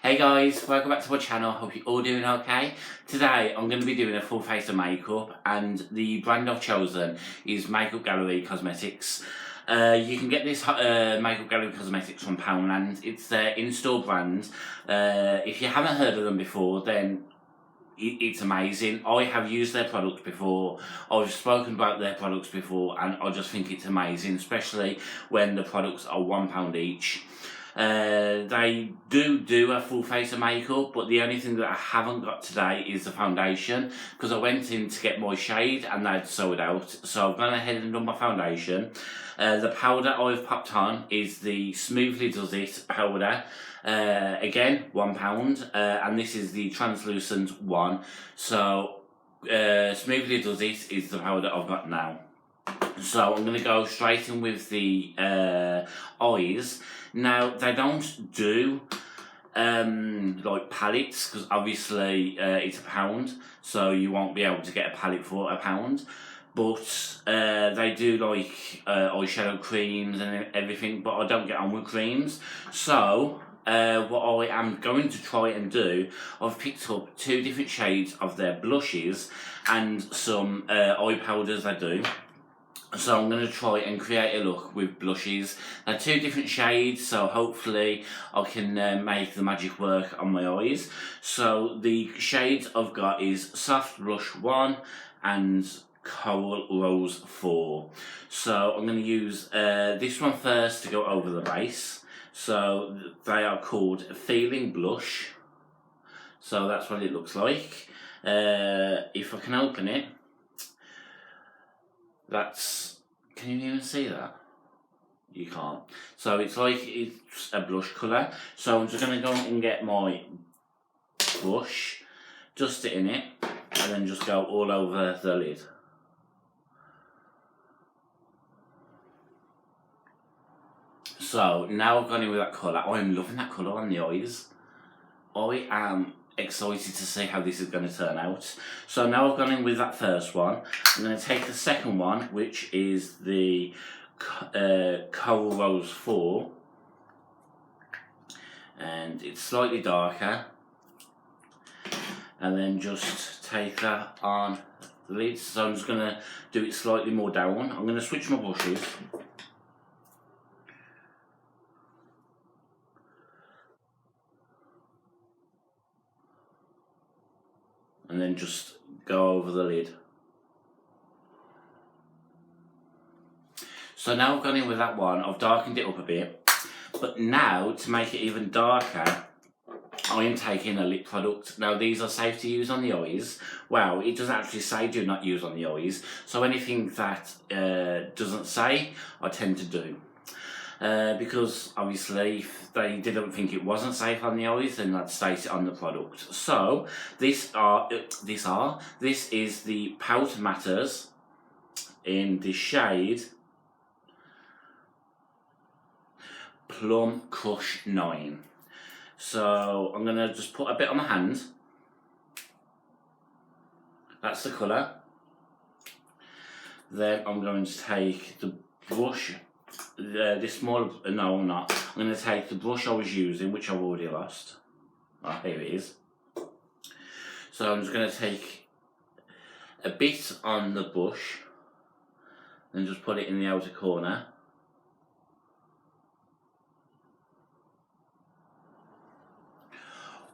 Hey guys, welcome back to my channel. Hope you're all doing okay. Today I'm going to be doing a full face of makeup, and the brand I've chosen is Makeup Gallery Cosmetics. You can get this Makeup Gallery Cosmetics from Poundland. It's their in-store brand. If you haven't heard of them before, then it's amazing. I have used their products before, I've spoken about their products before, and I just think it's amazing, especially when the products are £1 each. They do a full face of makeup, but the only thing that I haven't got today is the foundation, because I went in to get my shade and they'd sold out, so I've gone ahead and done my foundation. The powder I've popped on is the Smoothly Does It powder. Again, £1, and this is the translucent one. So Smoothly Does It is the powder I've got now. So I'm going to go straight in with the eyes. Now, they don't do like palettes, because obviously it's £1, so you won't be able to get a palette for £1. But they do like eyeshadow creams and everything, but I don't get on with creams. So what I am going to try and do, I've picked up 2 different shades of their blushes and some eye powders they do. So I'm going to try and create a look with blushes. They're 2 different shades, so hopefully I can make the magic work on my eyes. So the shades I've got is Soft Blush 1 and Coral Rose 4. So I'm going to use this one first to go over the base. So they are called Feeling Blush. So that's what it looks like. If I can open it, can you even see that? You can't. So it's like it's a blush colour. So I'm just going to go and get my brush, dust it in it, and then just go all over the lid. So now I've gone in with that colour. I'm loving that colour on the eyes. I am excited to see how this is going to turn out. So now I've gone in with that first one. I'm going to take the second one, which is the Coral Rose 4, and it's slightly darker, and then just take that on the lid. So I'm just going to do it slightly more down. I'm going to switch my brushes. And then just go over the lid. So now I've gone in with that one, I've darkened it up a bit. But now, to make it even darker, I am taking a lip product. Now these are safe to use on the eyes. Well, it doesn't actually say do not use on the eyes. So anything that doesn't say, I tend to do. Because obviously if they didn't think it wasn't safe on the eyes, then I'd state it on the product. So this is the Pout Matters in the shade Plum Crush 9. So I'm going to just put a bit on my hand. That's the colour. Then I'm going to take the brush. This small, no I'm not. I'm going to take the brush I was using, which I've already lost. Oh, here it is. So I'm just going to take a bit on the brush and just put it in the outer corner.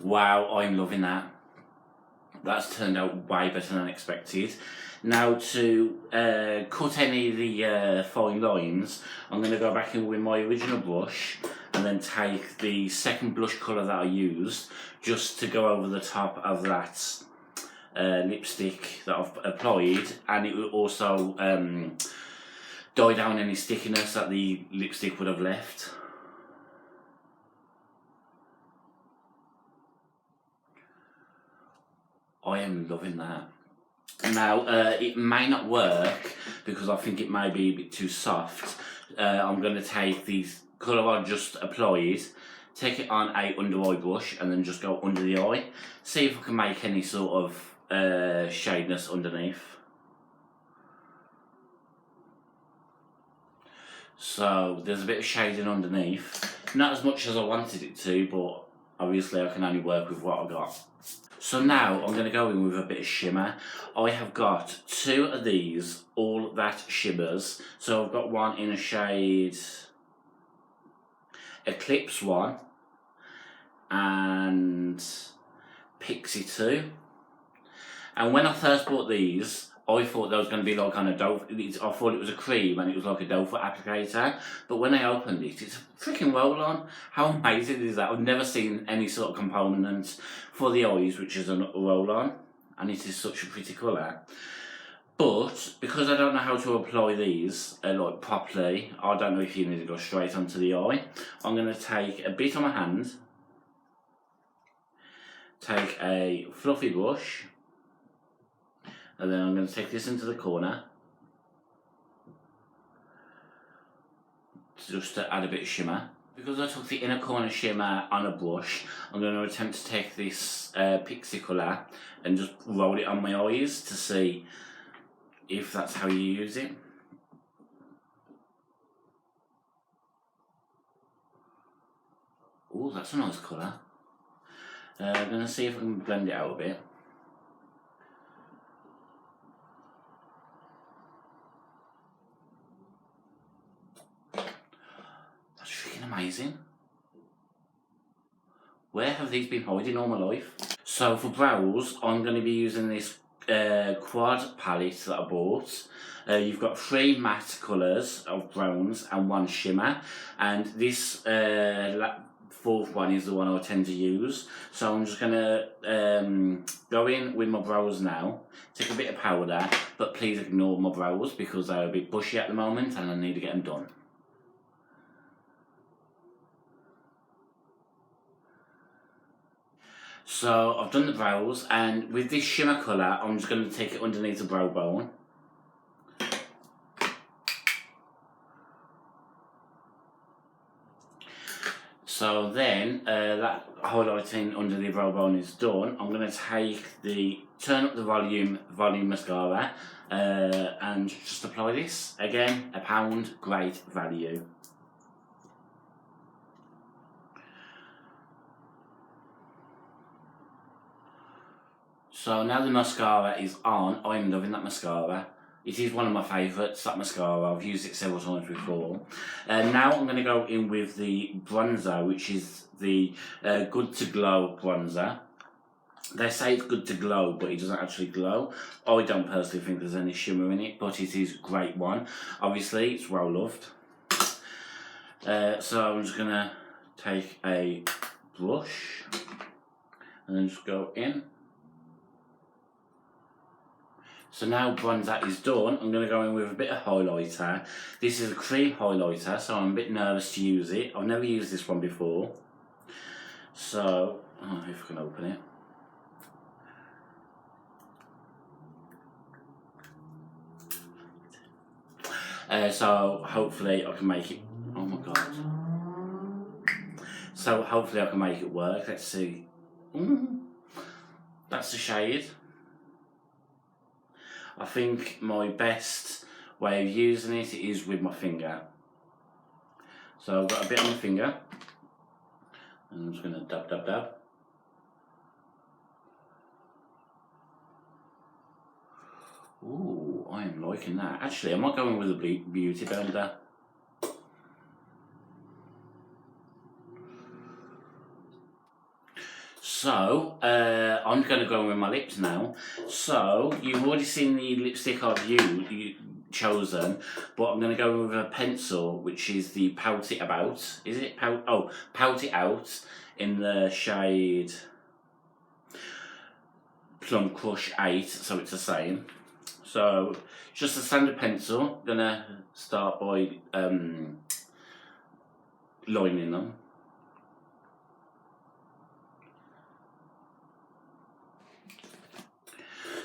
Wow, I'm loving that. That's turned out way better than expected. Now to cut any of the fine lines, I'm going to go back in with my original brush and then take the second blush colour that I used just to go over the top of that lipstick that I've applied, and it will also dye down any stickiness that the lipstick would have left. I am loving that. Now, it may not work because I think it may be a bit too soft. I'm going to take the colour I just applied, take it on a under eye brush, and then just go under the eye. See if I can make any sort of shadeness underneath. So there's a bit of shading underneath. Not as much as I wanted it to, but obviously I can only work with what I got. So now I'm going to go in with a bit of shimmer. I have got 2 of these All That Shimmers. So I've got one in a shade Eclipse 1 and Pixie 2. And when I first bought these, I thought they was going to be like on a doe. I thought it was a cream and it was like a doe foot applicator. But when I opened it, it's a freaking roll-on. How amazing is that? I've never seen any sort of components for the eyes, which is a roll-on, and it is such a pretty colour. But because I don't know how to apply these like properly, I don't know if you need to go straight onto the eye. I'm going to take a bit on my hand, take a fluffy brush, and then I'm going to take this into the corner just to add a bit of shimmer. Because I took the inner corner shimmer on a brush, I'm going to attempt to take this Pixie colour and just roll it on my eyes to see if that's how you use it. Oh, that's a nice colour. I'm going to see if I can blend it out a bit. That's freaking amazing. Where have these been hiding all my life? So for brows, I'm going to be using this quad palette that I bought. You've got 3 matte colours of browns and 1 shimmer, and this 4th one is the one I tend to use. So I'm just going to go in with my brows now, take a bit of powder, but please ignore my brows because they're a bit bushy at the moment and I need to get them done. So I've done the brows, and with this shimmer colour I'm just going to take it underneath the brow bone. So then that highlighting under the brow bone is done. I'm going to turn up the volume mascara and just apply this. Again, £1, great value. So now the mascara is on. I'm loving that mascara. It is one of my favourites, that mascara. I've used it several times before. Now I'm going to go in with the bronzer, which is the Good to Glow bronzer. They say it's good to glow, but it doesn't actually glow. I don't personally think there's any shimmer in it, but it is a great one. Obviously, it's well loved. So I'm just going to take a brush and then just go in. So now bronzer is done, I'm going to go in with a bit of highlighter. This is a cream highlighter, so I'm a bit nervous to use it. I've never used this one before. So, if I can open it. So hopefully I can make it, oh my god. So hopefully I can make it work, let's see. That's the shade. I think my best way of using it is with my finger. So I've got a bit on my finger, and I'm just going to dab, dab, dab. Ooh, I am liking that. Actually, I might go in with a beauty blender. So, I'm going to go in with my lips now. So, you've already seen the lipstick I've chosen, but I'm going to go in with a pencil, which is the Pout It About. Is it? Pout It Out in the shade Plum Crush 8, so it's the same. So, just a standard pencil. I'm going to start by lining them.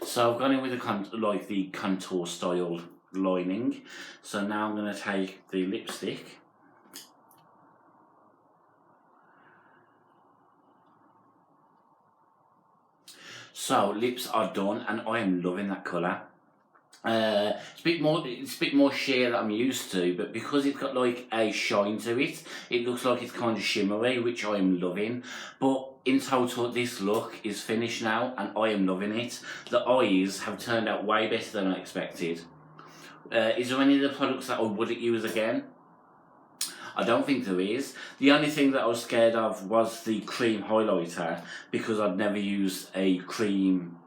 So I've gone in with the contour style lining. So now I'm going to take the lipstick. So lips are done, and I am loving that colour. It's a bit more sheer that I'm used to, but because it's got like a shine to it, it looks like it's kind of shimmery, which I am loving. But in total, this look is finished now, and I am loving it. The eyes have turned out way better than I expected. Is there any of the products that I wouldn't use again? I don't think there is. The only thing that I was scared of was the cream highlighter, because I'd never used a cream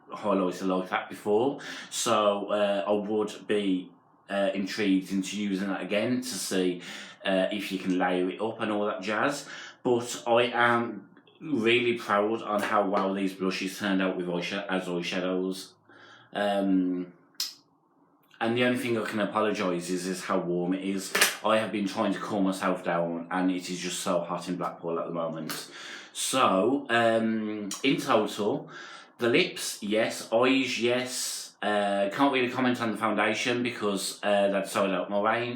highlighter like that before. So I would be intrigued into using that again to see if you can layer it up and all that jazz. But I am really proud on how well these blushes turned out with as eyeshadows. And the only thing I can apologise is how warm it is. I have been trying to cool myself down, and it is just so hot in Blackpool at the moment. So, in total, the lips, yes. Eyes, yes. Can't really comment on the foundation because that sold out my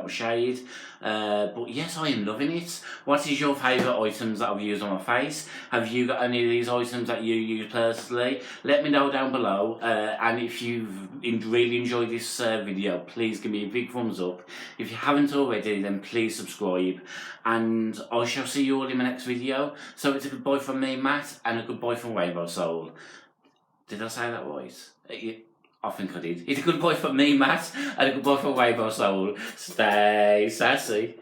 shade. But yes, I am loving it. What is your favourite items that I've used on my face? Have you got any of these items that you use personally? Let me know down below. And if you've really enjoyed this video, please give me a big thumbs up. If you haven't already, then please subscribe. And I shall see you all in my next video. So it's a goodbye from me, Matt, and a goodbye from Rainbow Soul. Did I say that right? I think I did. It's a goodbye from me, Matt, and a goodbye from Rainbow Soul. Stay sassy.